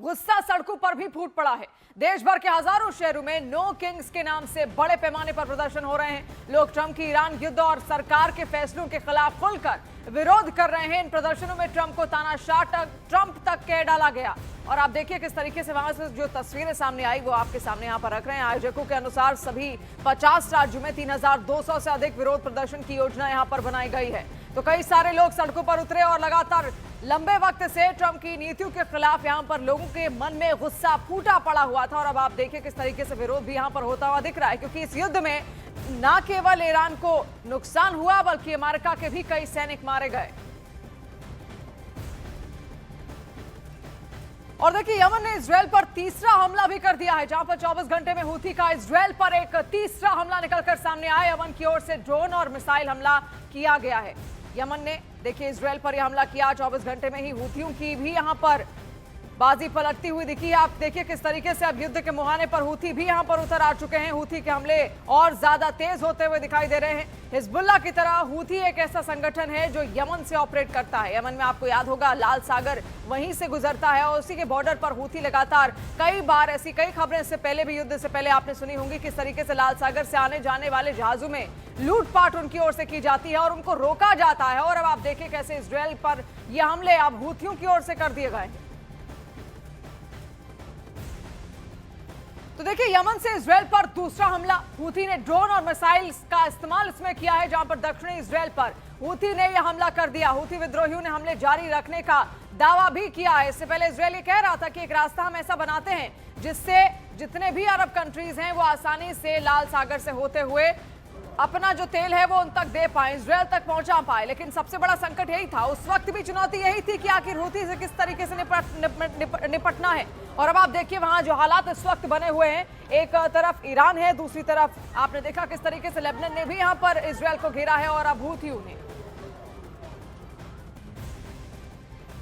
गुस्सा सड़कों पर भी फूट पड़ा है। देश भर के हजारों शहरों में नो किंग्स के नाम से बड़े पैमाने पर प्रदर्शन हो रहे हैं। लोग ट्रंप की ईरान युद्ध और सरकार के फैसलों के खिलाफ खुलकर विरोध कर रहे हैं। इन प्रदर्शनों में ट्रंप को तानाशाह ट्रंप तक कह डाला गया। और आप देखिए किस तरीके से वहां से जो तस्वीरें सामने आई वो आपके सामने यहां पर रख रहे हैं। आयोजकों के अनुसार सभी 50 राज्यों में 3200 से अधिक विरोध प्रदर्शन की योजना यहां पर बनाई गई है। तो कई सारे लोग सड़कों पर उतरे और लगातार लंबे वक्त से ट्रंप की नीतियों के खिलाफ यहां पर लोगों के मन में गुस्सा फूटा पड़ा हुआ था। और अब आप देखिए किस तरीके से विरोध भी यहां पर होता हुआ दिख रहा है, क्योंकि इस युद्ध में न केवल ईरान को नुकसान हुआ बल्कि अमेरिका के भी कई सैनिक मारे गए। और देखिए यमन ने इजरायल पर तीसरा हमला भी कर दिया है, जहां पर 24 घंटे में हूथी का इजरायल पर एक तीसरा हमला निकलकर सामने आया। यमन की ओर से ड्रोन और मिसाइल हमला किया गया है। यमन ने देखिए इजरायल पर यह हमला किया। 24 घंटे में ही हूथियों की भी यहां पर बाजी पलटती हुई दिखी है। आप देखिए किस तरीके से अब युद्ध के मुहाने पर हूथी भी यहां पर उतर आ चुके हैं। हूथी के हमले और ज्यादा तेज होते हुए दिखाई दे रहे हैं। हिजबुल्लाह की तरह हूथी एक ऐसा संगठन है जो यमन से ऑपरेट करता है। यमन में आपको याद होगा लाल सागर वहीं से गुजरता है और उसी के बॉर्डर पर हूथी लगातार कई बार ऐसी कई खबरें इससे पहले भी युद्ध से पहले आपने सुनी होंगी किस तरीके से लाल सागर से आने जाने वाले जहाजों में लूटपाट उनकी ओर से की जाती है और उनको रोका जाता है। और अब आप देखिए कैसे इजरायल पर यह हमले अब हूथियों की ओर से कर दिए गए। तो देखिए यमन से इजरायल पर दूसरा हमला। हूथी ने ड्रोन और मिसाइल का इस्तेमाल इसमें किया है, जहां पर दक्षिणी इजरायल पर हूथी ने यह हमला कर दिया। हूथी विद्रोहियों ने हमले जारी रखने का दावा भी किया है। इससे पहले इजरायल ये कह रहा था कि एक रास्ता हम ऐसा बनाते हैं जिससे जितने भी अरब कंट्रीज हैं वो आसानी से लाल सागर से होते हुए अपना जो तेल है वो उन तक दे पाए, इजरायल तक पहुंचा पाए। लेकिन सबसे बड़ा संकट यही था, उस वक्त भी चुनौती यही थी कि आखिर हूथी से किस तरीके से निपटना है। और अब आप देखिए वहां जो हालात इस वक्त बने हुए हैं, एक तरफ ईरान है, दूसरी तरफ आपने देखा किस तरीके से लेबनान ने भी यहां पर इजरायल को घेरा है। और अब हूथियों ने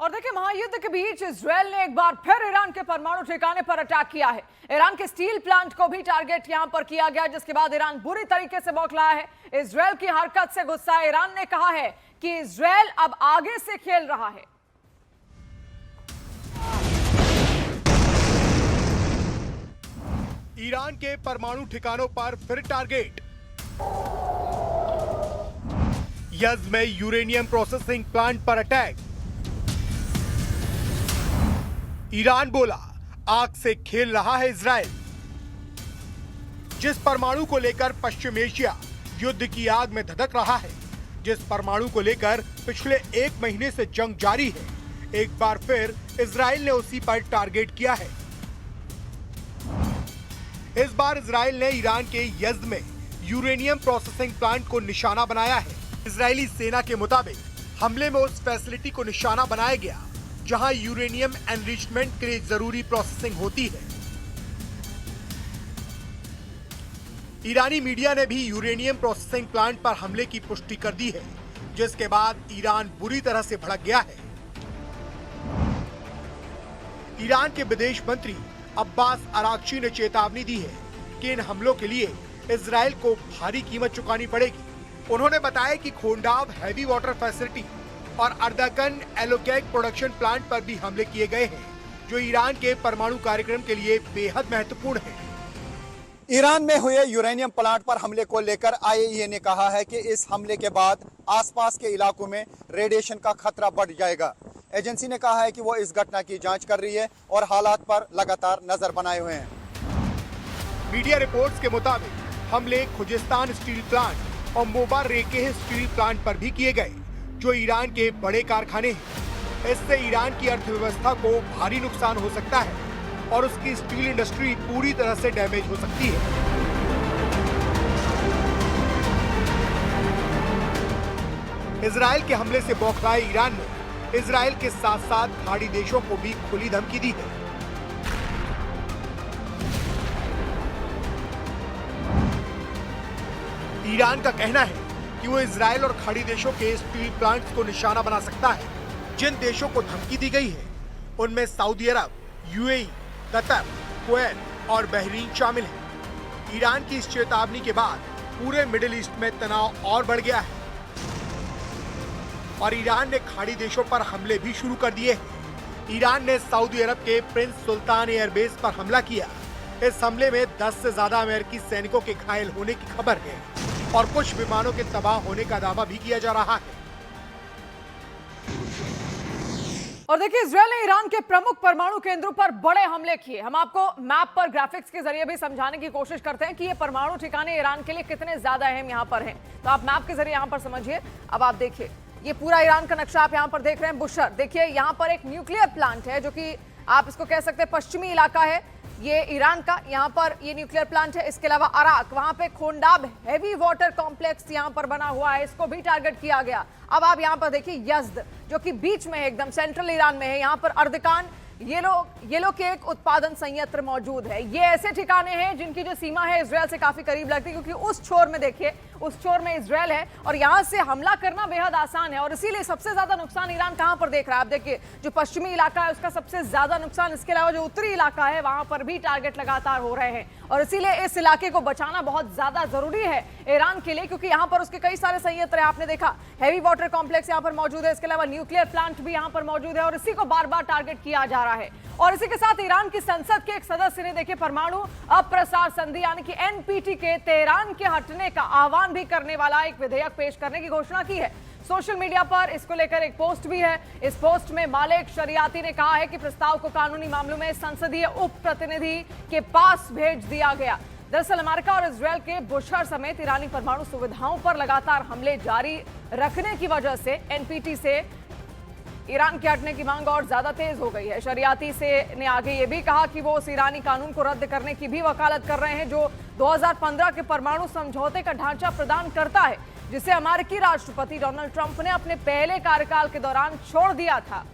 और देखिए महायुद्ध के बीच इजरायल ने एक बार फिर ईरान के परमाणु ठिकाने पर अटैक किया है। ईरान के स्टील प्लांट को भी टारगेट यहां पर किया गया, जिसके बाद ईरान बुरी तरीके से बौखलाया है। इजरायल की हरकत से गुस्सा ईरान ने कहा है कि इजरायल अब आगे से खेल रहा है। ईरान के परमाणु ठिकानों पर फिर टारगेट। यज़्द में यूरेनियम प्रोसेसिंग प्लांट पर अटैक। ईरान बोला आग से खेल रहा है इजरायल। जिस परमाणु को लेकर पश्चिम एशिया युद्ध की आग में धधक रहा है, जिस परमाणु को लेकर पिछले 1 महीने से जंग जारी है, एक बार फिर इजरायल ने उसी पर टारगेट किया है। इस बार इजरायल ने ईरान के यज़्द में यूरेनियम प्रोसेसिंग प्लांट को निशाना बनाया है। इजरायली सेना के मुताबिक हमले में उस फैसिलिटी को निशाना बनाया गया जहां यूरेनियम एनरिचमेंट के लिए जरूरी प्रोसेसिंग होती है। ईरानी मीडिया ने भी यूरेनियम प्रोसेसिंग प्लांट पर हमले की पुष्टि कर दी है, जिसके बाद ईरान बुरी तरह से भड़क गया है। ईरान के विदेश मंत्री अब्बास अरागची ने चेतावनी दी है कि इन हमलों के लिए इजरायल को भारी कीमत चुकानी पड़ेगी। उन्होंने बताया कि खोंडाव हैवी वाटर फैसिलिटी और अर्दाकन एलोकैक प्रोडक्शन प्लांट पर भी हमले किए गए हैं, जो ईरान के परमाणु कार्यक्रम के लिए बेहद महत्वपूर्ण है। ईरान में हुए यूरेनियम प्लांट पर हमले को लेकर आईएईए ने कहा है कि इस हमले के बाद आसपास के इलाकों में रेडिएशन का खतरा बढ़ जाएगा। एजेंसी ने कहा है कि वो इस घटना की जांच कर रही है और हालात पर लगातार नजर बनाए हुए हैं। मीडिया रिपोर्ट्स के मुताबिक हमले खुजिस्तान स्टील प्लांट और मोबार रेकेह स्टील प्लांट पर भी किए गए, जो ईरान के बड़े कारखाने हैं। इससे ईरान की अर्थव्यवस्था को भारी नुकसान हो सकता है और उसकी स्टील इंडस्ट्री पूरी तरह से डैमेज हो सकती है। इजरायल के हमले से बौखलाए ईरान ने इजरायल के साथ साथ खाड़ी देशों को भी खुली धमकी दी है। ईरान का कहना है कि वो इजराइल और खाड़ी देशों के स्टील प्लांट्स को निशाना बना सकता है। जिन देशों को धमकी दी गई है उनमें सऊदी अरब, यूएई, कतर, कुवैत और बहरीन शामिल है। ईरान की इस चेतावनी के बाद पूरे मिडिल ईस्ट में तनाव और बढ़ गया है और ईरान ने खाड़ी देशों पर हमले भी शुरू कर दिए हैं। ईरान ने सऊदी अरब के प्रिंस सुल्तान एयरबेस पर हमला किया। इस हमले में 10 से ज्यादा अमेरिकी सैनिकों के घायल होने की खबर है और कुछ विमानों के तबाह होने का दावा भी किया जा रहा है। और देखिए, इजरायल ने ईरान के प्रमुख परमाणु केंद्रों पर बड़े हमले किए। हम आपको मैप पर ग्राफिक्स के जरिए भी समझाने की कोशिश करते हैं कि ये परमाणु ठिकाने ईरान के लिए कितने ज्यादा अहम यहाँ पर हैं। तो आप मैप के जरिए यहाँ पर समझिए। अब आप देखिए, ये पूरा ईरान का नक्शा आप यहाँ पर देख रहे हैं। बुशर देखिए, यहाँ पर एक न्यूक्लियर प्लांट है जो कि आप इसको कह सकते हैं पश्चिमी इलाका है ये ईरान का। यहाँ पर ये न्यूक्लियर प्लांट है। इसके अलावा अराक, वहां पे खोंडाब हैवी वाटर कॉम्प्लेक्स यहाँ पर बना हुआ है, इसको भी टारगेट किया गया। अब आप यहाँ पर देखिए यज़्द जो कि बीच में है, एकदम सेंट्रल ईरान में है। यहाँ पर अर्दकान ये लोग के एक उत्पादन संयंत्र मौजूद है। ये ऐसे ठिकाने हैं जिनकी जो सीमा है इजरायल से काफी करीब लगती है, क्योंकि उस छोर में देखिए, उस छोर में इजरायल है और यहां से हमला करना बेहद आसान है। और इसीलिए सबसे ज्यादा नुकसान ईरान कहां पर देख रहा है? आप देखिए, जो पश्चिमी इलाका है उसका सबसे ज्यादा नुकसान। इसके अलावा जो उत्तरी इलाका है वहां पर भी टारगेट लगातार हो रहे हैं और इसीलिए इस इलाके को बचाना बहुत ज्यादा जरूरी है ईरान के लिए, क्योंकि यहाँ पर उसके कई सारे संयंत्र है। आपने देखा हैवी वाटर कॉम्प्लेक्स यहाँ पर मौजूद है। इसके अलावा न्यूक्लियर प्लांट भी यहाँ पर मौजूद है और इसी को बार बार टारगेट किया जा रहा है। और इसी के साथ ईरान की संसद के एक सदस्य ने देखिए परमाणु अप्रसार संधि यानी कि एनपीटी के तेहरान के हटने का आह्वान भी करने वाला एक विधेयक पेश करने की घोषणा की है। सोशल मीडिया पर इसको लेकर एक पोस्ट भी है। इस पोस्ट में मालिक शरियाती ने कहा है कि प्रस्ताव को कानूनी मामलों में संसदीय उप प्रतिनिधि के पास भेज दिया गया। दरअसल अमेरिका और इजरायल के बुशर समेत ईरानी परमाणु सुविधाओं पर लगातार हमले जारी रखने की वजह से एनपीटी से ईरान के हटने की मांग और ज्यादा तेज हो गई है। शरियाती ने आगे ये भी कहा कि वो उस ईरानी कानून को रद्द करने की भी वकालत कर रहे हैं जो 2015 के परमाणु समझौते का ढांचा प्रदान करता है, जिसे अमेरिकी राष्ट्रपति डोनाल्ड ट्रंप ने अपने पहले कार्यकाल के दौरान छोड़ दिया था।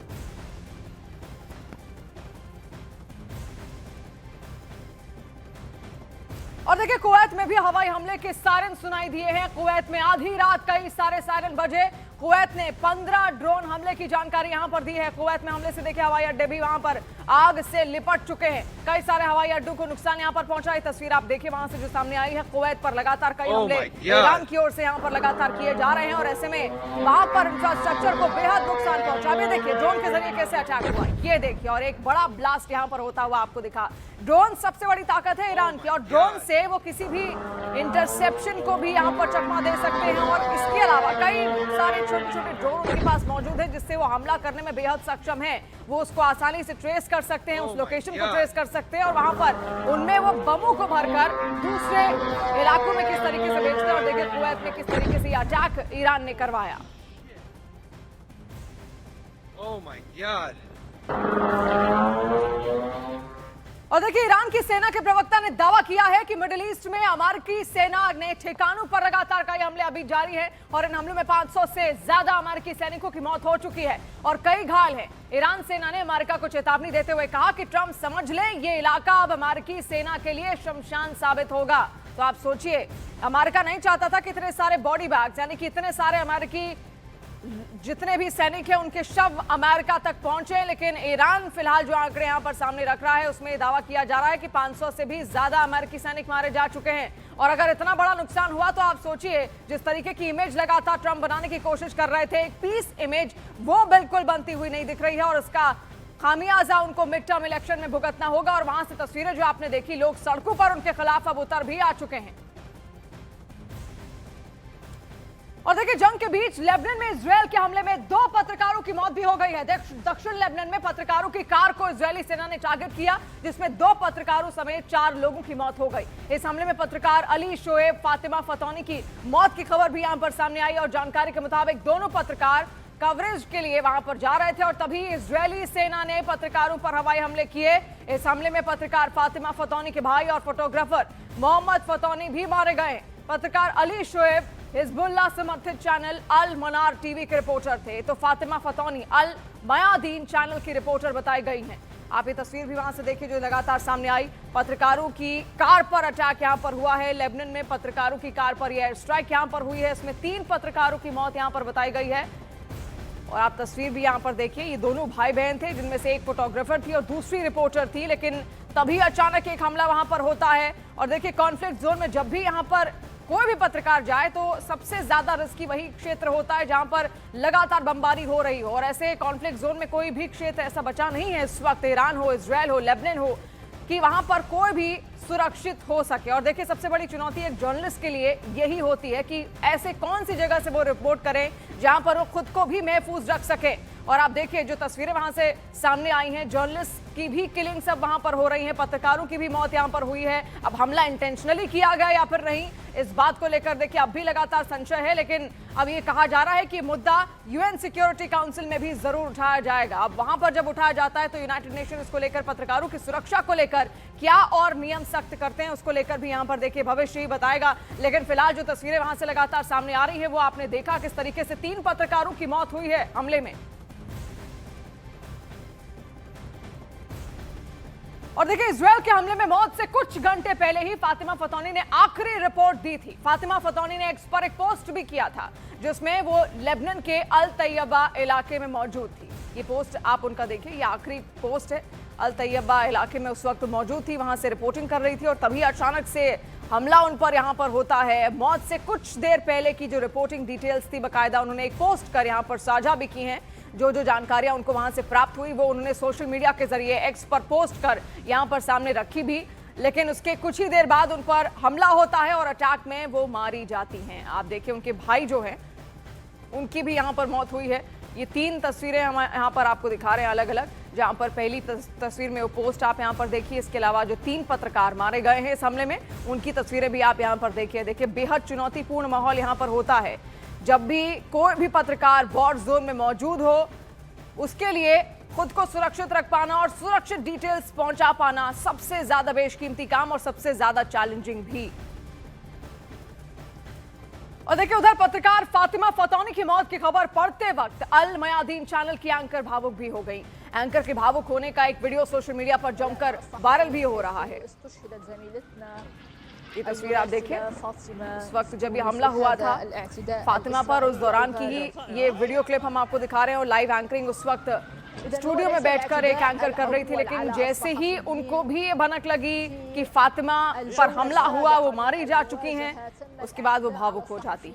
और देखिए, कुवैत में भी हवाई हमले के सायरन सुनाई दिए हैं। कुवैत में आधी रात कई सारे सायरन बजे। कुवैत ने 15 ड्रोन हमले की जानकारी यहां पर दी है। कुवैत में हमले से देखिए हवाई अड्डे भी वहां पर आग से लिपट चुके हैं। कई सारे हवाई अड्डों को नुकसान यहां पर पहुंचा है। तस्वीर आप देखिए वहां से जो सामने आई है। कुवैत पर लगातार कई हमले ईरान की ओर से यहां पर लगातार किए जा रहे हैं और ऐसे में वहां पर इंफ्रास्ट्रक्चर को बेहद नुकसान पहुंचा। अभी देखिए ड्रोन के जरिए कैसे अटैक हुआ, ये देखिए, और एक बड़ा ब्लास्ट यहां पर होता हुआ आपको दिखा। ड्रोन सबसे बड़ी ताकत है ईरान की और ड्रोन से वो किसी भी इंटरसेप्शन को भी यहां पर चकमा दे सकते हैं। और इसके अलावा कई सारे छोटे छोटे ड्रोन उनके पास मौजूद है जिससे वो हमला करने में बेहद सक्षम है। वो उसको आसानी से ट्रेस कर सकते हैं, उस लोकेशन को ट्रेस कर सकते हैं और वहां पर उनमें वो बमों को भरकर दूसरे इलाकों में किस तरीके से भेजते हैं। और देखिए कुवैत में किस तरीके से अटैक ईरान ने करवाया। Oh my God. और देखिए, ईरान की सेना के प्रवक्ता ने दावा किया है कि मिडिल ईस्ट में अमेरिकी सेना ने ठिकानों पर लगातार कई हमले अभी जारी है और इन हमलों में 500 से ज्यादा अमेरिकी सैनिकों की मौत हो चुकी है और कई घायल हैं। ईरान सेना ने अमेरिका को चेतावनी देते हुए कहा कि ट्रंप समझ लें, ये इलाका अब अमेरिकी सेना के लिए शमशान साबित होगा। तो आप सोचिए, अमेरिका नहीं चाहता था कि इतने सारे बॉडी बैग्स यानी कि इतने सारे अमेरिकी जितने भी सैनिक हैं उनके शव अमेरिका तक पहुंचे, लेकिन ईरान फिलहाल जो आंकड़े यहां पर सामने रख रहा है उसमें दावा किया जा रहा है कि 500 से भी ज्यादा अमेरिकी सैनिक मारे जा चुके हैं। और अगर इतना बड़ा नुकसान हुआ तो आप सोचिए, जिस तरीके की इमेज लगातार ट्रंप बनाने की कोशिश कर रहे थे, एक पीस इमेज, वो बिल्कुल बनती हुई नहीं दिख रही है और इसका खामियाजा उनको मिड टर्म इलेक्शन में भुगतना होगा। और वहां से तस्वीरें जो आपने देखी, लोग सड़कों पर उनके खिलाफ अब उतर भी आ चुके हैं। और देखिए, जंग के बीच लेबनान में इजरायल के हमले में 2 पत्रकारों की मौत भी हो गई है। दक्षिण लेबनान में पत्रकारों की कार को इजरायली सेना ने टारगेट किया, जिसमें 2 पत्रकारों समेत 4 लोगों की मौत हो गई। इस हमले में पत्रकार अली शोएब फातिमा फतौनी की मौत की खबर भी यहां पर सामने आई और जानकारी के मुताबिक दोनों पत्रकार कवरेज के लिए वहां पर जा रहे थे और तभी इजरायली सेना ने पत्रकारों पर हवाई हमले किए। इस हमले में पत्रकार फातिमा फतौनी के भाई और फोटोग्राफर मोहम्मद फतौनी भी मारे गए। पत्रकार अली शोएब हिजबुल्लाह समर्थित चैनल अल मनार टीवी के रिपोर्टर थे, तो फातिमा फतौनी अल मयादीन चैनल की रिपोर्टर बताई गई हैं। आप ये तस्वीर भी वहां से देखिए जो लगातार सामने आई। पत्रकारों की कार पर अटैक यहां पर हुआ है। लेबनान में पत्रकारों की कार पर यह एयर स्ट्राइक यहां पर हुई है। इसमें 3 पत्रकारों की मौत यहां पर बताई गई है। और आप तस्वीर भी यहां पर देखिए, ये दोनों भाई बहन थे जिनमें से एक फोटोग्राफर थी और दूसरी रिपोर्टर थी। लेकिन तभी अचानक एक हमला वहां पर होता है। और देखिए कॉन्फ्लिक्ट जोन में जब भी यहां पर कोई भी पत्रकार जाए तो सबसे ज्यादा रिस्की वही क्षेत्र होता है जहां पर लगातार बमबारी हो रही हो। और ऐसे कॉन्फ्लिक्ट जोन में कोई भी क्षेत्र ऐसा बचा नहीं है इस वक्त, ईरान हो, इजराइल हो, लेबनान हो, कि वहां पर कोई भी सुरक्षित हो सके। और देखिए सबसे बड़ी चुनौती एक जर्नलिस्ट के लिए यही होती है कि ऐसे कौन सी जगह से वो रिपोर्ट करें जहां पर वो खुद को भी महफूज रख सके। और आप देखिए जो तस्वीरें वहां से सामने आई हैं, जर्नलिस्ट की भी किलिंग सब वहां पर हो रही है, पत्रकारों की भी मौत यहां पर हुई है। अब हमला इंटेंशनली किया गया या फिर नहीं, इस बात को लेकर देखिए अब भी लगातार संशय है। लेकिन अब ये कहा जा रहा है कि मुद्दा यूएन सिक्योरिटी काउंसिल में भी जरूर उठाया जाएगा। अब वहां पर जब उठाया जाता है तो यूनाइटेड नेशन इसको लेकर, पत्रकारों की सुरक्षा को लेकर क्या और नियम सख्त करते हैं उसको लेकर भी यहां पर देखिए भविष्य ही बताएगा। लेकिन फिलहाल जो तस्वीरें वहां से लगातार सामने आ रही है वो आपने देखा किस तरीके से 3 पत्रकारों की मौत हुई है हमले में। और देखिए इजराइल के हमले में मौत से कुछ घंटे पहले ही फातिमा फतौनी ने आखिरी रिपोर्ट दी थी। फातिमा फतौनी ने एक्स पर एक पोस्ट भी किया था जिसमें वो लेबनान के अल तैयबा इलाके में मौजूद थी। ये पोस्ट आप उनका देखिए, ये आखिरी पोस्ट है। अल तैयबा इलाके में उस वक्त मौजूद थी, वहां से रिपोर्टिंग कर रही थी और तभी अचानक से हमला उन पर यहां पर होता है। मौत से कुछ देर पहले की जो रिपोर्टिंग डिटेल्स थी बकायदा उन्होंने एक पोस्ट कर यहां पर साझा भी की हैं। जो जानकारियां उनको वहां से प्राप्त हुई वो उन्होंने सोशल मीडिया के जरिए एक्स पर पोस्ट कर यहां पर सामने रखी भी। लेकिन उसके कुछ ही देर बाद उन पर हमला होता है और अटैक में वो मारी जाती हैं। आप देखिए उनके भाई जो हैं उनकी भी यहां पर मौत हुई है। ये 3 तस्वीरें हम यहाँ पर आपको दिखा रहे हैं अलग अलग, जहां पर पहली तस्वीर में वो पोस्ट आप यहाँ पर देखिए। इसके अलावा जो 3 पत्रकार मारे गए हैं इस हमले में उनकी तस्वीरें भी आप यहाँ पर देखिए। देखिए बेहद चुनौतीपूर्ण माहौल यहाँ पर होता है। जब भी कोई भी पत्रकार वॉर जोन में मौजूद हो उसके लिए खुद को सुरक्षित रख पाना और सुरक्षित डिटेल्स पहुंचा पाना सबसे ज्यादा बेशकीमती काम और सबसे ज्यादा चैलेंजिंग भी। और देखिए उधर पत्रकार फातिमा फतौनी की मौत की खबर पढ़ते वक्त अल मयादीन चैनल की एंकर भावुक भी हो गई। एंकर के भावुक होने का एक वीडियो सोशल मीडिया पर जमकर वायरल भी हो रहा है। ये तस्वीर आप देखिए, उस वक्त जब ये हमला हुआ था फातिमा पर उस दौरान की ही ये वीडियो क्लिप हम आपको दिखा रहे हैं। और लाइव एंकरिंग उस वक्त स्टूडियो में बैठकर एक एंकर कर रही थी। लेकिन जैसे ही उनको भी ये भनक लगी कि फातिमा पर हमला हुआ, वो मारी जा चुकी हैं, उसके बाद वो भावुक हो जाती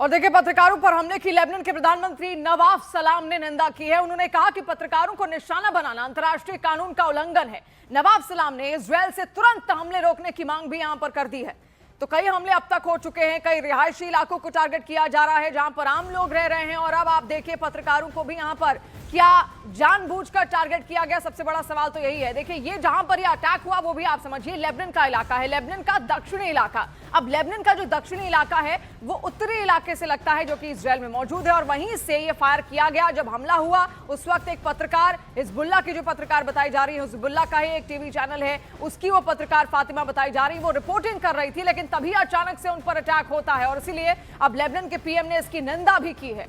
और देखिए पत्रकारों पर हमले की लेबनान के प्रधानमंत्री नवाफ सलाम ने निंदा की है। उन्होंने कहा कि पत्रकारों को निशाना बनाना अंतर्राष्ट्रीय कानून का उल्लंघन है। नवाफ सलाम ने इजराइल से तुरंत हमले रोकने की मांग भी यहां पर कर दी है। तो कई हमले अब तक हो चुके हैं, कई रिहायशी इलाकों को टारगेट किया जा रहा है जहां पर आम लोग रह रहे हैं। और अब आप देखिए पत्रकारों को भी यहां पर क्या जानबूझकर टारगेट किया गया, सबसे बड़ा सवाल तो यही है। देखिए ये जहां पर ये अटैक हुआ वो भी आप समझिए लेबनान का इलाका है, लेबनान का दक्षिणी इलाका। अब लेबनान का जो दक्षिणी इलाका है वो उत्तरी इलाके से लगता है जो कि इजराइल में मौजूद है और वहीं से ये फायर किया गया। जब हमला हुआ उस वक्त एक पत्रकार, हिजबुल्लाह की जो पत्रकार बताई जा रही है, हिजबुल्लाह का ही एक टीवी चैनल है, उसकी वो पत्रकार फातिमा बताई जा रही है, वो रिपोर्टिंग कर रही थी। लेकिन तभी अचानक से उन पर अटैक होता है और इसीलिए अब लेबनान के पीएम ने इसकी निंदा भी की है।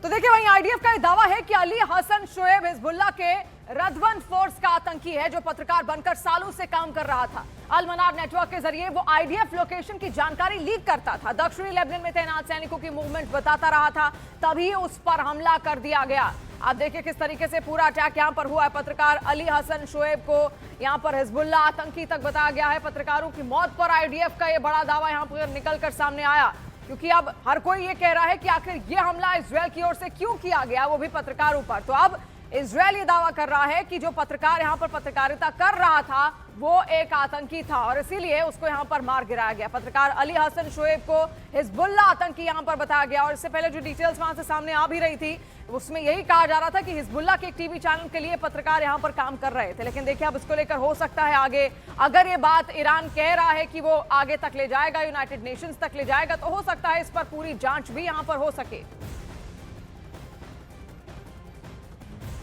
तो देखिए वहीं आईडीएफ का दावा है कि अली हसन शोएब हिजबुल्लाह के रदवन फोर्स का आतंकी है जो पत्रकार बनकर सालों से काम कर रहा था। अल मनार नेटवर्क के जरिए वो आईडीएफ लोकेशन की जानकारी लीक करता था, दक्षिणी लेबनान में तैनात सैनिकों की मूवमेंट बताता रहा था, तभी उस पर हमला कर दिया गया। आप देखिए किस तरीके से पूरा अटैक यहां पर हुआ है। पत्रकार अली हसन शोएब को यहां पर हिजबुल्लाह आतंकी तक बताया गया है। पत्रकारों की मौत पर आईडीएफ का यह बड़ा दावा यहां पर निकलकर सामने आया, क्योंकि अब हर कोई ये कह रहा है कि आखिर ये हमला इजराइल की ओर से क्यों किया गया, वो भी पत्रकारों पर। तो अब इजरायल ये दावा कर रहा है कि जो पत्रकार यहां पर पत्रकारिता कर रहा था वो एक आतंकी था और इसीलिए उसको यहां पर मार गिराया गया। पत्रकार अली हसन शोएब को हिजबुल्लाह आतंकी यहां पर बताया गया और इससे पहले जो डिटेल्स वहां से सामने आ भी रही थी उसमें यही कहा जा रहा था कि हिजबुल्लाह के एक टीवी चैनल के लिए पत्रकार यहां पर काम कर रहे थे। लेकिन देखिए अब इसको लेकर हो सकता है आगे अगर ये बात ईरान कह रहा है कि वो आगे तक ले जाएगा, यूनाइटेड नेशंस तक ले जाएगा, तो हो सकता है इस पर पूरी जांच भी यहां पर हो सके।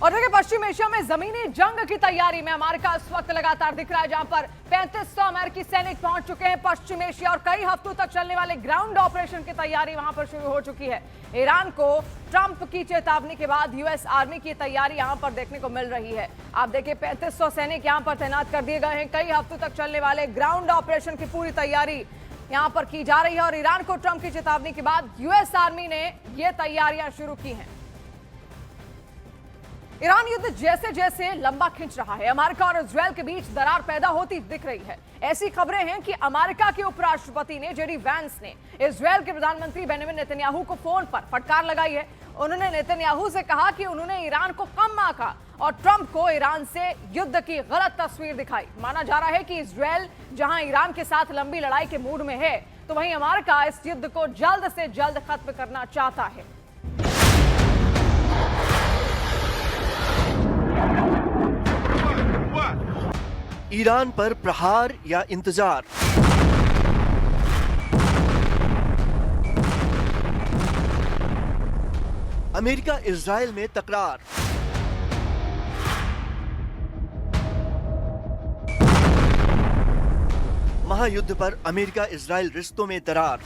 और देखिए पश्चिम एशिया में जमीनी जंग की तैयारी में अमेरिका इस वक्त लगातार दिख रहा है, जहां पर 3500 अमेरिकी सैनिक पहुंच चुके हैं पश्चिम एशिया और कई हफ्तों तक चलने वाले ग्राउंड ऑपरेशन की तैयारी वहां पर शुरू हो चुकी है। ईरान को ट्रंप की चेतावनी के बाद यूएस आर्मी की तैयारी यहां पर देखने को मिल रही है। आप देखिए 3500 सैनिक यहां पर तैनात कर दिए गए हैं। कई हफ्तों तक चलने वाले ग्राउंड ऑपरेशन की पूरी तैयारी यहां पर की जा रही है और ईरान को ट्रंप की चेतावनी के बाद यूएस आर्मी ने ये तैयारियां शुरू की हैं। ईरान युद्ध जैसे जैसे लंबा खिंच रहा है, अमेरिका और इजरायल के बीच दरार पैदा होती दिख रही है। ऐसी खबरें हैं कि अमेरिका के उपराष्ट्रपति ने जेडी वैंस ने इजरायल के प्रधानमंत्री बेंजामिन नेतन्याहू को फोन पर फटकार लगाई है। उन्होंने नेतन्याहू से कहा कि उन्होंने ईरान को कम आंका और ट्रंप को ईरान से युद्ध की गलत तस्वीर दिखाई। माना जा रहा है कि इजरायल जहां ईरान के साथ लंबी लड़ाई के मूड में है, तो वहीं अमेरिका इस युद्ध को जल्द से जल्द खत्म करना चाहता है। ईरान पर प्रहार या इंतजार। अमेरिका इजरायल में तकरार। महायुद्ध पर अमेरिका इजरायल रिश्तों में दरार।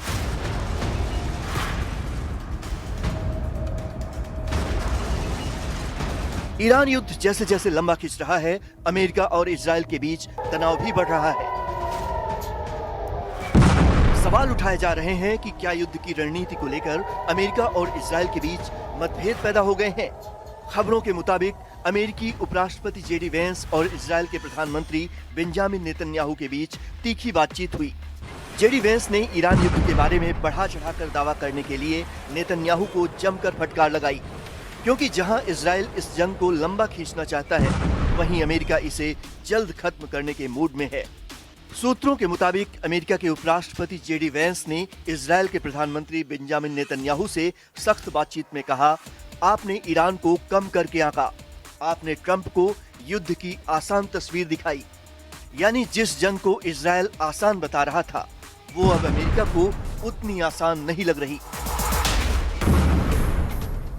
ईरान युद्ध जैसे जैसे लंबा खिंच रहा है, अमेरिका और इजरायल के बीच तनाव भी बढ़ रहा है। सवाल उठाए जा रहे हैं कि क्या युद्ध की रणनीति को लेकर अमेरिका और इजरायल के बीच मतभेद पैदा हो गए हैं। खबरों के मुताबिक अमेरिकी उपराष्ट्रपति जेडी वैंस और इजरायल के प्रधानमंत्री बेंजामिन नेतन्याहू के बीच तीखी बातचीत हुई। जेडी वैंस ने ईरान युद्ध के बारे में बढ़ा चढ़ाकर दावा करने के लिए नेतन्याहू को जमकर फटकार लगाई, क्योंकि जहां इजरायल इस जंग को लंबा खींचना चाहता है, वहीं अमेरिका इसे जल्द खत्म करने के मूड में है। सूत्रों के मुताबिक अमेरिका के उपराष्ट्रपति जेडी वैंस ने इजरायल के प्रधानमंत्री बेंजामिन नेतन्याहू से सख्त बातचीत में कहा, आपने ईरान को कम करके आंका, आपने ट्रंप को युद्ध की आसान तस्वीर दिखाई। यानी जिस जंग को इजरायल आसान बता रहा था, वो अब अमेरिका को उतनी आसान नहीं लग रही।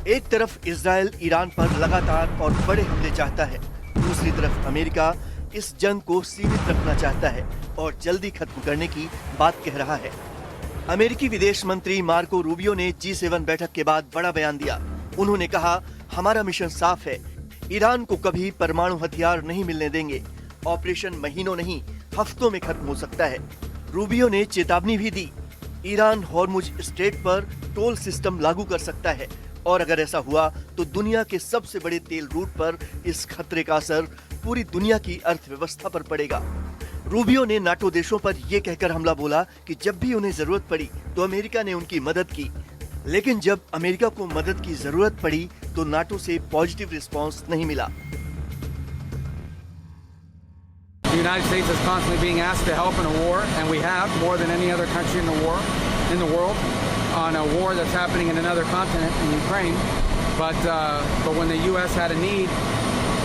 एक तरफ इजरायल ईरान पर लगातार और बड़े हमले चाहता है, दूसरी तरफ अमेरिका इस जंग को सीमित रखना चाहता है और जल्दी खत्म करने की बात कह रहा है। अमेरिकी विदेश मंत्री मार्को रूबियो ने G7 बैठक के बाद बड़ा बयान दिया। उन्होंने कहा, हमारा मिशन साफ है, ईरान को कभी परमाणु हथियार नहीं मिलने देंगे। ऑपरेशन महीनों नहीं, हफ्तों में खत्म हो सकता है। रूबियो ने चेतावनी भी दी, ईरान हॉर्मुज स्ट्रेट पर टोल सिस्टम लागू कर सकता है और अगर ऐसा हुआ तो दुनिया के सबसे बड़े तेल रूट पर इस खतरे का असर पूरी दुनिया की अर्थव्यवस्था पर पड़ेगा। रूबियो ने नाटो देशों पर यह कहकर हमला बोला कि जब भी उन्हें जरूरत पड़ी तो अमेरिका ने उनकी मदद की, लेकिन जब अमेरिका को मदद की जरूरत पड़ी तो नाटो से पॉजिटिव रिस्पांस नहीं मिला। The United States is constantly being asked to help in a war, and we have more than any other country in the world, on a war that's happening in another continent, in Ukraine. But when the U.S. had a need,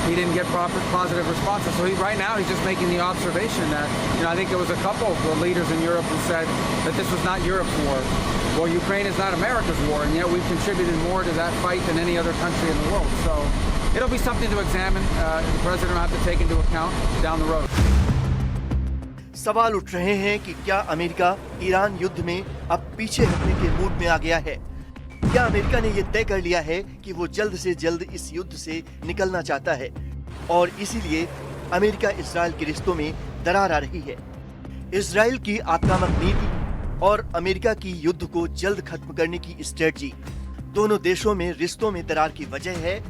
he didn't get proper positive responses. So right now he's just making the observation that, I think there was a couple of the leaders in Europe who said that this was not Europe's war. Well, Ukraine is not America's war, and yet we've contributed more to that fight than any other country in the world. So it'll be something to examine. The president will have to take into account down the road. सवाल उठ रहे हैं कि क्या America Iran युद्ध में अब पीछे हटने के मूड में आ गया है? क्या अमेरिका ने यह तय कर लिया है कि वो जल्द से जल्द इस युद्ध से निकलना चाहता है और इसीलिए अमेरिका इजरायल के रिश्तों में दरार आ रही है? इजरायल की आक्रामक नीति और अमेरिका की युद्ध को जल्द खत्म करने की स्ट्रेटजी, दोनों देशों में रिश्तों में दरार की वजह है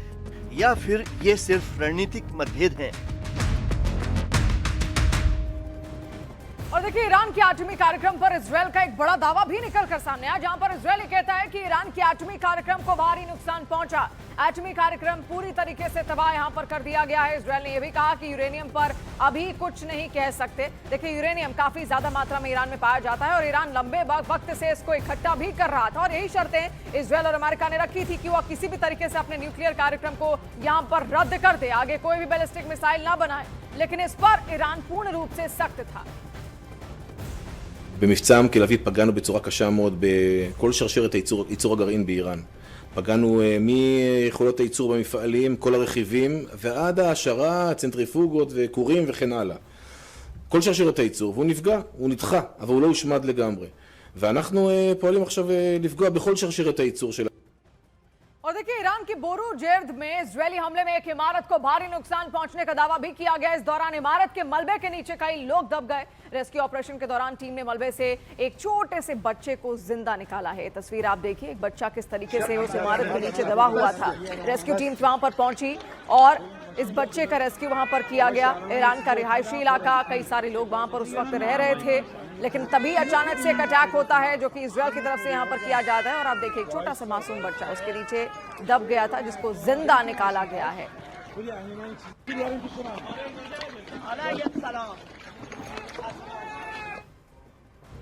या फिर ये सिर्फ रणनीतिक मतभेद हैं? और देखिए ईरान के एटमी कार्यक्रम पर इजरायल का एक बड़ा दावा भी निकलकर सामने आया, जहां पर इजरायल कहता है कि ईरान के एटमी कार्यक्रम को भारी नुकसान पहुंचा। एटमी कार्यक्रम पूरी तरीके से तबाह यहां पर कर दिया गया है। इजरायल ने यह भी कहा कि यूरेनियम पर अभी कुछ नहीं कह सकते। देखिए यूरेनियम काफी ज्यादा मात्रा में ईरान में पाया जाता है और ईरान लंबे वक्त से इसको इकट्ठा भी कर रहा था और यही शर्तें इजरायल और अमेरिका ने रखी थी कि वह किसी भी तरीके से अपने न्यूक्लियर कार्यक्रम को यहां पर रद्द कर दे, आगे कोई भी बैलिस्टिक मिसाइल ना बनाए। लेकिन इस पर ईरान पूर्ण रूप से सख्त था। במבצע המקלבי פגענו בצורה קשה מאוד בכל שרשרת ייצור הגרעין באיראן. פגענו מיכולות הייצור במפעלים, כל הרכיבים, ועד ההעשרה, צנטריפוגות וכורים וכן הלאה. כל שרשרת הייצור, והוא נפגע, הוא נדחה, אבל הוא לא הושמד לגמרי. ואנחנו פועלים עכשיו לפגוע בכל שרשרת הייצור שלה. और देखिए ईरान की बोरू जेर्द में इजरायली हमले में एक इमारत को भारी नुकसान पहुंचने का दावा भी किया गया। इस दौरान इमारत के मलबे के नीचे कई लोग दब गए। रेस्क्यू ऑपरेशन के दौरान टीम ने मलबे से एक छोटे से बच्चे को जिंदा निकाला है। तस्वीर आप देखिए, एक बच्चा किस तरीके से उस इमारत के नीचे दबा हुआ था। रेस्क्यू टीम वहां पर पहुंची और इस बच्चे का रेस्क्यू वहां पर किया गया। ईरान का रिहायशी इलाका, कई सारे लोग वहां पर उस वक्त रह रहे थे, लेकिन तभी अचानक से एक अटैक होता है जो कि इजरायल की तरफ से यहां पर किया जाता है और आप देखिए एक छोटा सा मासूम बच्चा उसके नीचे दब गया था जिसको जिंदा निकाला गया है।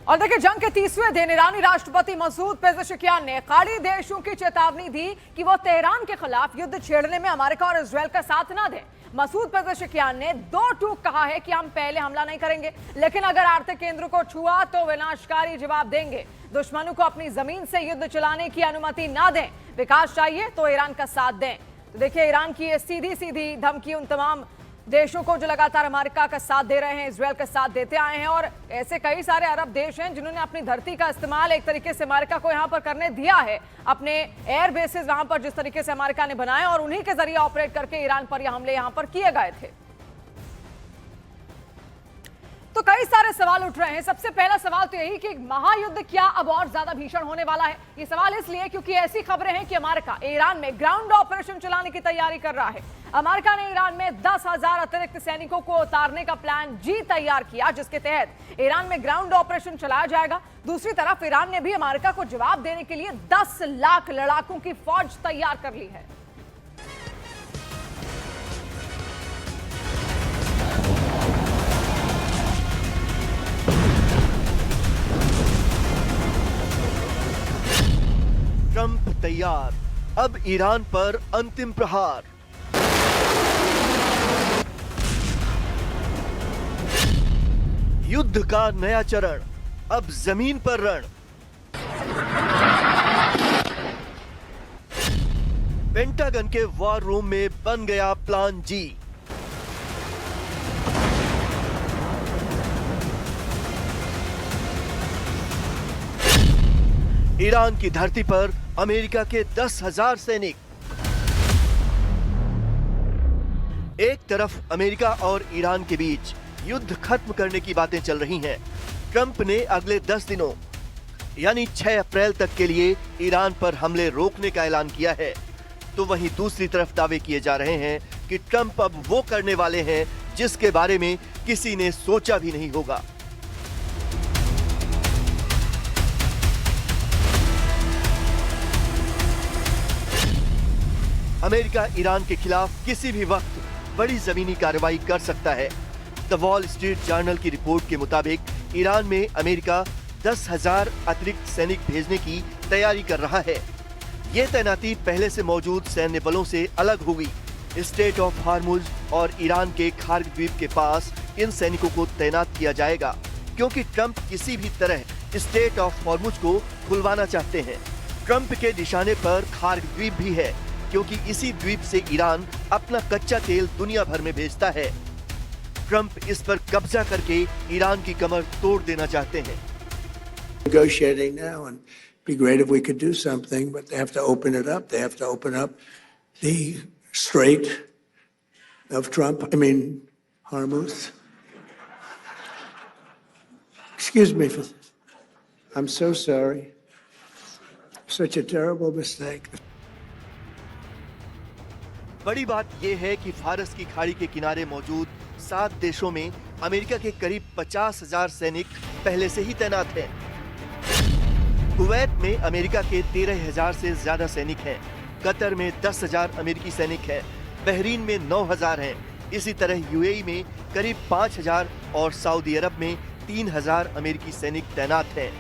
और देखिए जंग के 30वें दिन ईरानी राष्ट्रपति मसूद पेज़ेशकियान ने खाड़ी देशों की चेतावनी दी कि वो तेहरान के खिलाफ युद्ध छेड़ने में अमेरिका और इजरायल का साथ ना दें। मसूद पेज़ेशकियान ने दो टूक कहा है कि हम पहले हमला नहीं करेंगे, लेकिन अगर आर्थिक केंद्र को छुआ तो विनाशकारी जवाब देंगे। दुश्मनों को अपनी जमीन से युद्ध चलाने की अनुमति ना दें, विकास चाहिए तो ईरान का साथ दें। तो देखिए ईरान की ये सीधी सीधी धमकी उन तमाम देशों को जो लगातार अमेरिका का साथ दे रहे हैं, इजरायल का साथ देते आए हैं और ऐसे कई सारे अरब देश हैं जिन्होंने अपनी धरती का इस्तेमाल एक तरीके से अमेरिका को यहां पर करने दिया है। अपने एयर बेसेस वहां पर जिस तरीके से अमेरिका ने बनाए और उन्हीं के जरिए ऑपरेट करके ईरान पर यह हमले यहां पर किए गए थे। तो कई सारे सवाल उठ रहे हैं। सबसे पहला सवाल तो यही कि महायुद्ध क्या अब और ज्यादा भीषण होने वाला है। ये सवाल इसलिए क्योंकि ऐसी खबरें हैं कि अमेरिका ईरान में ग्राउंड ऑपरेशन चलाने की तैयारी कर रहा है। अमेरिका ने ईरान में 10,000 अतिरिक्त सैनिकों को उतारने का प्लान जी तैयार किया, जिसके तहत ईरान में ग्राउंड ऑपरेशन चलाया जाएगा। दूसरी तरफ ईरान ने भी अमेरिका को जवाब देने के लिए 10 लाख लड़ाकों की फौज तैयार कर ली है। ट्रंप तैयार, अब ईरान पर अंतिम प्रहार। युद्ध का नया चरण, अब जमीन पर रण। पेंटागन के वॉर रूम में बन गया प्लान जी। ईरान की धरती पर अमेरिका के 10,000 सैनिक। एक तरफ अमेरिका और ईरान के बीच युद्ध खत्म करने की बातें चल रही हैं। ट्रंप ने अगले 10 दिनों यानी 6 अप्रैल तक के लिए ईरान पर हमले रोकने का ऐलान किया है। तो वहीं दूसरी तरफ दावे किए जा रहे हैं कि ट्रंप अब वो करने वाले हैं जिसके बारे में किसी ने सोचा भी नहीं होगा। अमेरिका ईरान के खिलाफ किसी भी वक्त बड़ी जमीनी कार्रवाई कर सकता है। द वॉल स्ट्रीट जर्नल की रिपोर्ट के मुताबिक ईरान में अमेरिका 10,000 अतिरिक्त सैनिक भेजने की तैयारी कर रहा है। ये तैनाती पहले से मौजूद सैन्य बलों से अलग होगी। स्टेट ऑफ हार्मुज और ईरान के खार्ग द्वीप के पास इन सैनिकों को तैनात किया जाएगा, क्योंकि ट्रंप किसी भी तरह स्टेट ऑफ हार्मुज को खुलवाना चाहते हैं। ट्रंप के निशाने पर खार्ग द्वीप भी है, क्योंकि इसी द्वीप से ईरान अपना कच्चा तेल दुनिया भर में भेजता है। ट्रंप इस पर कब्जा करके ईरान की कमर तोड़ देना चाहते हैं। Negotiating now, and it'd be great if we could do something, but they have to open it up. They have to open up the Strait of Hormuz. Excuse me for this. I'm so sorry. Such a terrible mistake. बड़ी बात यह है कि फारस की खाड़ी के किनारे मौजूद 7 देशों में अमेरिका के करीब 50,000 सैनिक पहले से ही तैनात हैं। कुवैत में अमेरिका के 13,000 से ज्यादा सैनिक हैं। कतर में 10,000 अमेरिकी सैनिक हैं। बहरीन में 9,000 हैं। इसी तरह यूएई में करीब 5,000 और सऊदी अरब में 3,000 अमेरिकी सैनिक तैनात हैं।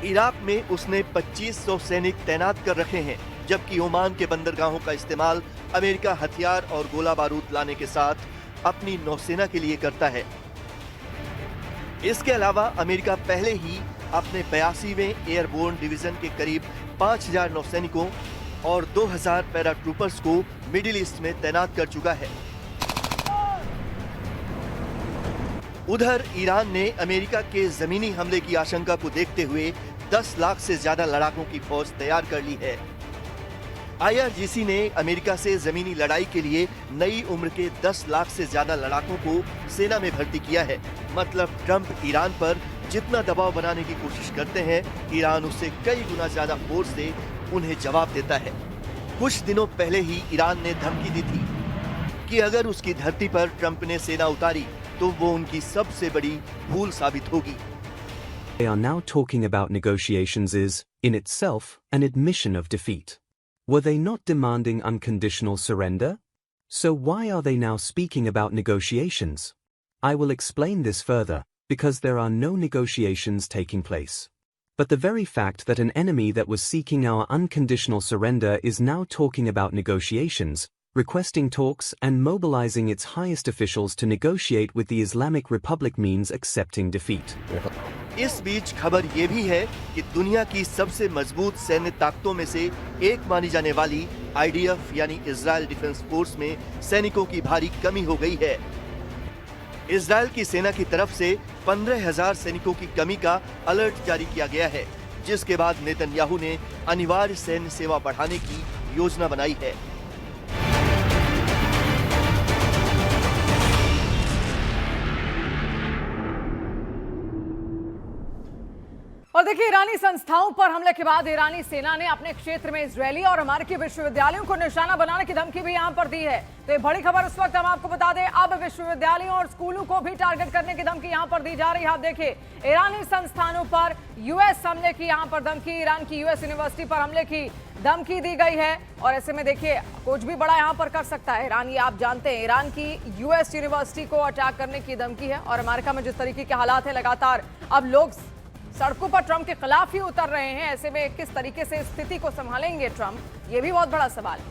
इराक में उसने 2,500 सैनिक तैनात कर रखे हैं, जबकि ओमान के बंदरगाहों का इस्तेमाल अमेरिका हथियार और गोला बारूद लाने के साथ अपनी नौसेना के लिए करता है। इसके अलावा अमेरिका पहले ही अपने 82वें एयरबोर्न डिवीजन के करीब 5,000 नौसैनिकों और 2,000 पैराट्रूपर्स को मिडिल ईस्ट में तैनात कर चुका है। उधर ईरान ने अमेरिका के जमीनी हमले की आशंका को देखते हुए 10 लाख से ज्यादा लड़ाकों की फौज तैयार कर ली है। IRGC ने अमेरिका से जमीनी लड़ाई के लिए नई उम्र के 10 लाख से ज्यादा लड़ाकों को सेना में भर्ती किया है। मतलब ट्रंप ईरान पर जितना दबाव बनाने की कोशिश करते हैं, ईरान उससे कई गुना ज्यादा फोर्स से उन्हें जवाब देता है। कुछ दिनों पहले ही ईरान ने धमकी दी थी कि अगर उसकी धरती पर ट्रंप ने सेना उतारी तो वो उनकी सबसे बड़ी भूल साबित होगी। They are now talking about negotiations is, in itself, an admission of defeat. Were they not demanding unconditional surrender? So why are they now speaking about negotiations? I will explain this further, because there are no negotiations taking place. But the very fact that an enemy that was seeking our unconditional surrender is now talking about negotiations, requesting talks and mobilizing its highest officials to negotiate with the Islamic Republic means accepting defeat. इस बीच खबर ये भी है कि दुनिया की सबसे मजबूत सैन्य ताकतों में से एक मानी जाने वाली IDF यानी इजराइल डिफेंस फोर्स में सैनिकों की भारी कमी हो गई है। इजराइल की सेना की तरफ से 15,000 सैनिकों की कमी का अलर्ट जारी किया गया है, जिसके बाद नेतन्याहू ने अनिवार्य सैन्य सेवा बढ़ाने की योजना बनाई है। और देखिए, ईरानी संस्थाओं पर हमले के बाद ईरानी सेना ने अपने क्षेत्र में इजरायली और अमेरिकी विश्वविद्यालयों को निशाना बनाने की धमकी भी यहां पर दी है। तो ये बड़ी खबर इस वक्त हम आपको बता दें, अब विश्वविद्यालयों और स्कूलों को भी टारगेट करने की धमकी यहां पर दी जा रही है। आप देखिए, ईरानी संस्थानों पर यूएस हमले की यहां पर धमकी, ईरान की यूएस यूनिवर्सिटी पर हमले की धमकी दी गई है। और ऐसे में देखिए, कुछ भी बड़ा यहां पर कर सकता है ईरान। ये आप जानते हैं, ईरान की यूएस यूनिवर्सिटी को अटैक करने की धमकी है। और अमेरिका में जिस तरीके के हालात है, लगातार अब लोग सड़कों पर ट्रंप के खिलाफ ही उतर रहे हैं। ऐसे में किस तरीके से स्थिति को संभालेंगे ट्रंप, ये भी बहुत बड़ा सवाल है।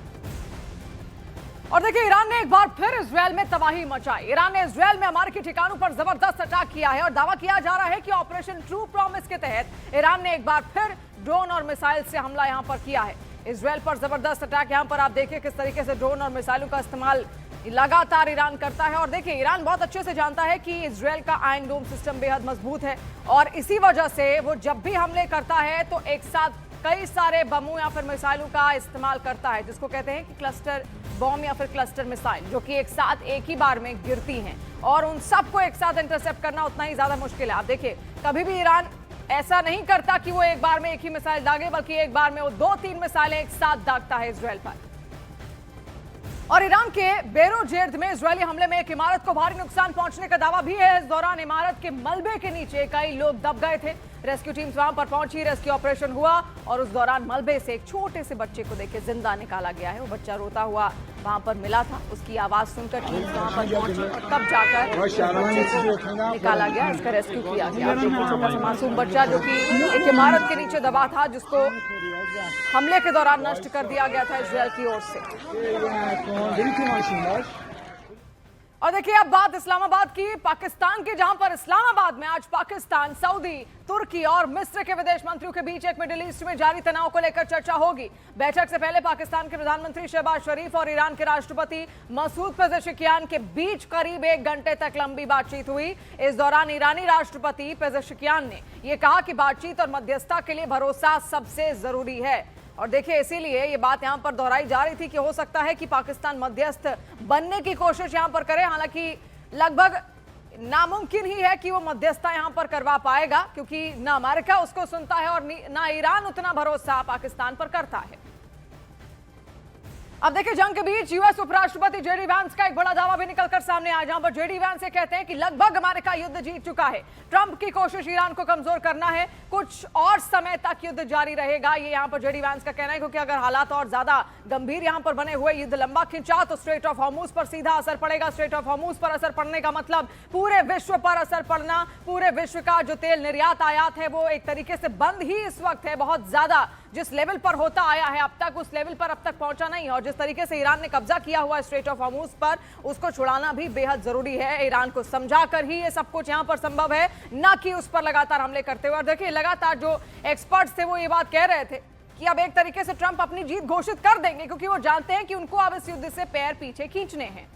और देखिए, ईरान ने एक बार फिर इजरायल में तबाही मचाई। ईरान ने इजरायल में अमेरिकी ठिकानों पर जबरदस्त अटैक किया है और दावा किया जा रहा है कि ऑपरेशन ट्रू प्रॉमिस के तहत ईरान ने एक बार फिर ड्रोन और मिसाइल से हमला यहां पर किया है। इजरायल पर जबरदस्त अटैक, यहां पर आप देखिए किस तरीके से ड्रोन और मिसाइलों का इस्तेमाल लगातार ईरान करता है। और देखिए, ईरान बहुत अच्छे से जानता है कि इजरायल का आयरन डोम सिस्टम बेहद मजबूत है और इसी वजह से वो जब भी हमले करता है तो एक साथ कई सारे बमों या फिर मिसाइलों का इस्तेमाल करता है, जिसको कहते हैं कि क्लस्टर बॉम्ब या फिर क्लस्टर मिसाइल, जो कि एक साथ एक ही बार में गिरती हैं और उन सबको एक साथ इंटरसेप्ट करना उतना ही ज्यादा मुश्किल है। आप देखिए, कभी भी ईरान ऐसा नहीं करता कि वो एक बार में एक ही मिसाइल दागे, बल्कि एक बार में वो 2-3 मिसाइलें एक साथ दागता है इजरायल पर। और ईरान के बेरोजेर्द में इजरायली हमले में एक इमारत को भारी नुकसान पहुंचने का दावा भी है। इस दौरान इमारत के मलबे के नीचे कई लोग दब गए थे। रेस्क्यू टीम्स वहां पर पहुंची, रेस्क्यू ऑपरेशन हुआ और उस दौरान मलबे से एक छोटे से बच्चे को देखिए जिंदा निकाला गया है। वो बच्चा रोता हुआ वहां पर मिला था। उसकी आवाज सुनकर टीम्स वहां पर पहुंची और तब जाकर बच्चे को निकाला गया, इसका रेस्क्यू किया गया। देखिए, छोटा सा मासूम बच्चा जो कि एक इमारत के नीचे दबा था, जिसको हमले के दौरान नष्ट कर दिया गया था इजरायल की ओर से। और देखिए, अब बात इस्लामाबाद की, पाकिस्तान के, जहां पर इस्लामाबाद में आज पाकिस्तान, सऊदी, तुर्की और मिस्र के विदेश मंत्रियों के बीच एक मिडिल ईस्ट में जारी तनाव को लेकर चर्चा होगी। बैठक से पहले पाकिस्तान के प्रधानमंत्री शहबाज शरीफ और ईरान के राष्ट्रपति मसूद पेजेश्कियान के बीच करीब 1 घंटे तक लंबी बातचीत हुई। इस दौरान ईरानी राष्ट्रपति पेजेश्कियान ने यह कहा कि बातचीत और मध्यस्थता के लिए भरोसा सबसे जरूरी है। और देखिए, इसीलिए ये बात यहां पर दोहराई जा रही थी कि हो सकता है कि पाकिस्तान मध्यस्थ बनने की कोशिश यहां पर करे। हालांकि लगभग नामुमकिन ही है कि वो मध्यस्थता यहां पर करवा पाएगा, क्योंकि ना अमेरिका उसको सुनता है और ना ईरान उतना भरोसा पाकिस्तान पर करता है। अब देखिए जंग के बीच यूएस उपराष्ट्रपति जेडी वैंस का एक बड़ा दावा भी निकलकर सामने आया, जहां पर जेडी वैंस ये कहते हैं कि लगभग अमेरिका युद्ध जीत चुका है। ट्रंप की कोशिश ईरान को कमजोर करना है, कुछ और समय तक युद्ध जारी रहेगा, ये यहां पर जेडी वैंस का कहना है, क्योंकि अगर हालात और ज्यादा गंभीर यहां पर बने हुए, युद्ध लंबा खिंचा तो स्ट्रेट ऑफ हॉर्मुज पर सीधा असर पड़ेगा। स्ट्रेट ऑफ हॉर्मुज पर असर पड़ने का मतलब पूरे विश्व पर असर पड़ना, पूरे विश्व का जो तेल निर्यात आयात है वो एक तरीके से बंद ही इस वक्त है। बहुत ज्यादा जिस लेवल पर होता आया है अब तक, उस लेवल पर अब तक पहुंचा नहीं, और जिस तरीके से ईरान ने कब्जा किया हुआ है स्ट्रेट ऑफ हॉर्मुज पर, उसको छुड़ाना भी बेहद जरूरी है। ईरान को समझाकर ही ये सब कुछ यहां पर संभव है, ना कि उस पर लगातार हमले करते हुए। और देखिए लगातार जो एक्सपर्ट्स थे वो ये बात कह रहे थे कि अब एक तरीके से ट्रंप अपनी जीत घोषित कर देंगे, क्योंकि वो जानते हैं कि उनको अब इस युद्ध से पैर पीछे खींचने हैं।